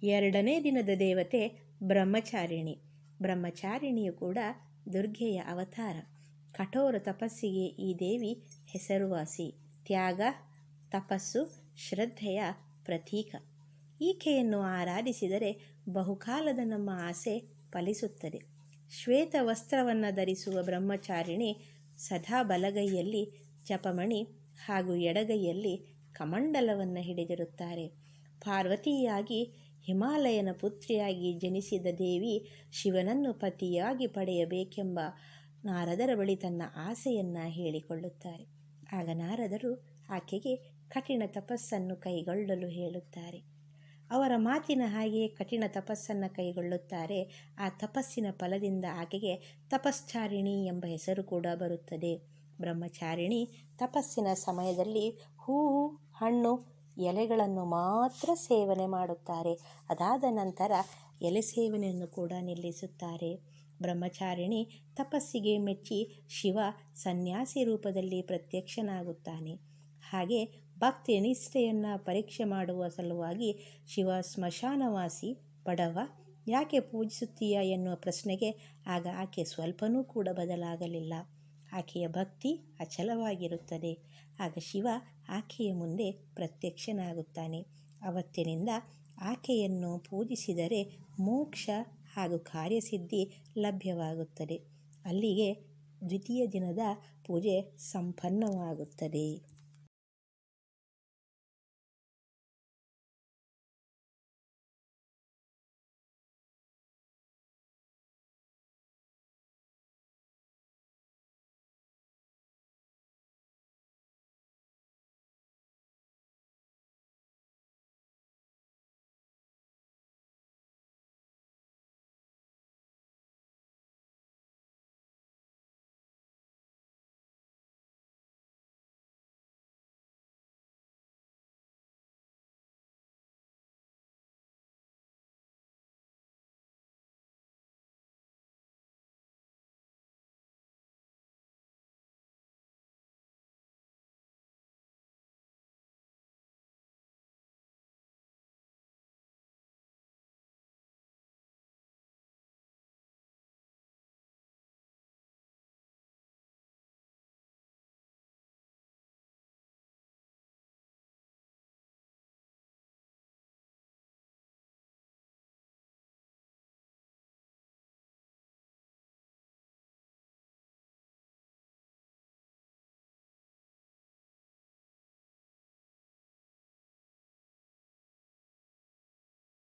ಎರಡನೇ ದಿನದ ದೇವತೆ ಬ್ರಹ್ಮಚಾರಿಣಿ. ಬ್ರಹ್ಮಚಾರಿಣಿಯು ಕೂಡ ದುರ್ಗೆಯ ಅವತಾರ. ಕಠೋರ ತಪಸ್ಸಿಗೆ ಈ ದೇವಿ ಹೆಸರುವಾಸಿ. ತ್ಯಾಗ, ತಪಸ್ಸು, ಶ್ರದ್ಧೆಯ ಪ್ರತೀಕ. ಈಕೆಯನ್ನು ಆರಾಧಿಸಿದರೆ ಬಹುಕಾಲದ ನಮ್ಮ ಆಸೆ ಫಲಿಸುತ್ತದೆ. ಶ್ವೇತ ವಸ್ತ್ರವನ್ನು ಧರಿಸುವ ಬ್ರಹ್ಮಚಾರಿಣಿ ಸದಾ ಬಲಗೈಯಲ್ಲಿ ಜಪಮಣಿ ಹಾಗೂ ಎಡಗೈಯಲ್ಲಿ ಕಮಂಡಲವನ್ನು ಹಿಡಿದಿರುತ್ತಾರೆ. ಪಾರ್ವತಿಯಾಗಿ ಹಿಮಾಲಯನ ಪುತ್ರಿಯಾಗಿ ಜನಿಸಿದ ದೇವಿ ಶಿವನನ್ನು ಪತಿಯಾಗಿ ಪಡೆಯಬೇಕೆಂಬ ನಾರದರ ಬಳಿ ತನ್ನ ಆಸೆಯನ್ನು ಹೇಳಿಕೊಳ್ಳುತ್ತಾರೆ. ಆಗ ನಾರದರು ಆಕೆಗೆ ಕಠಿಣ ತಪಸ್ಸನ್ನು ಕೈಗೊಳ್ಳಲು ಹೇಳುತ್ತಾರೆ. ಅವರ ಮಾತಿನ ಹಾಗೆಯೇ ಕಠಿಣ ತಪಸ್ಸನ್ನು ಕೈಗೊಳ್ಳುತ್ತಾರೆ. ಆ ತಪಸ್ಸಿನ ಫಲದಿಂದ ಆಕೆಗೆ ತಪಶ್ಚಾರಿಣಿ ಎಂಬ ಹೆಸರು ಕೂಡ ಬರುತ್ತದೆ. ಬ್ರಹ್ಮಚಾರಿಣಿ ತಪಸ್ಸಿನ ಸಮಯದಲ್ಲಿ ಹೂವು, ಹಣ್ಣು, ಎಲೆಗಳನ್ನು ಮಾತ್ರ ಸೇವನೆ ಮಾಡುತ್ತಾರೆ. ಅದಾದ ನಂತರ ಎಲೆ ಸೇವನೆಯನ್ನು ಕೂಡ ನಿಲ್ಲಿಸುತ್ತಾರೆ. ಬ್ರಹ್ಮಚಾರಿಣಿ ತಪಸ್ಸಿಗೆ ಮೆಚ್ಚಿ ಶಿವ ಸನ್ಯಾಸಿ ರೂಪದಲ್ಲಿ ಪ್ರತ್ಯಕ್ಷನಾಗುತ್ತಾನೆ. ಹಾಗೆ ಭಕ್ತಿ ನಿಷ್ಠೆಯನ್ನು ಪರೀಕ್ಷೆ ಮಾಡುವ ಸಲುವಾಗಿ ಶಿವ ಸ್ಮಶಾನವಾಸಿ, ಬಡವ, ಯಾಕೆ ಪೂಜಿಸುತ್ತೀಯಾ ಎನ್ನುವ ಪ್ರಶ್ನೆಗೆ ಆಗ ಆಕೆ ಸ್ವಲ್ಪನೂ ಕೂಡ ಬದಲಾಗಲಿಲ್ಲ. ಆಕೆಯ ಭಕ್ತಿ ಅಚಲವಾಗಿರುತ್ತದೆ. ಆಗ ಶಿವ ಆಕೆಯ ಮುಂದೆ ಪ್ರತ್ಯಕ್ಷನಾಗುತ್ತಾನೆ. ಅವತ್ತಿನಿಂದ ಆಕೆಯನ್ನು ಪೂಜಿಸಿದರೆ ಮೋಕ್ಷ ಹಾಗೂ ಕಾರ್ಯಸಿದ್ಧಿ ಲಭ್ಯವಾಗುತ್ತದೆ. ಅಲ್ಲಿಗೆ ದ್ವಿತೀಯ ದಿನದ ಪೂಜೆ ಸಂಪನ್ನವಾಗುತ್ತದೆ.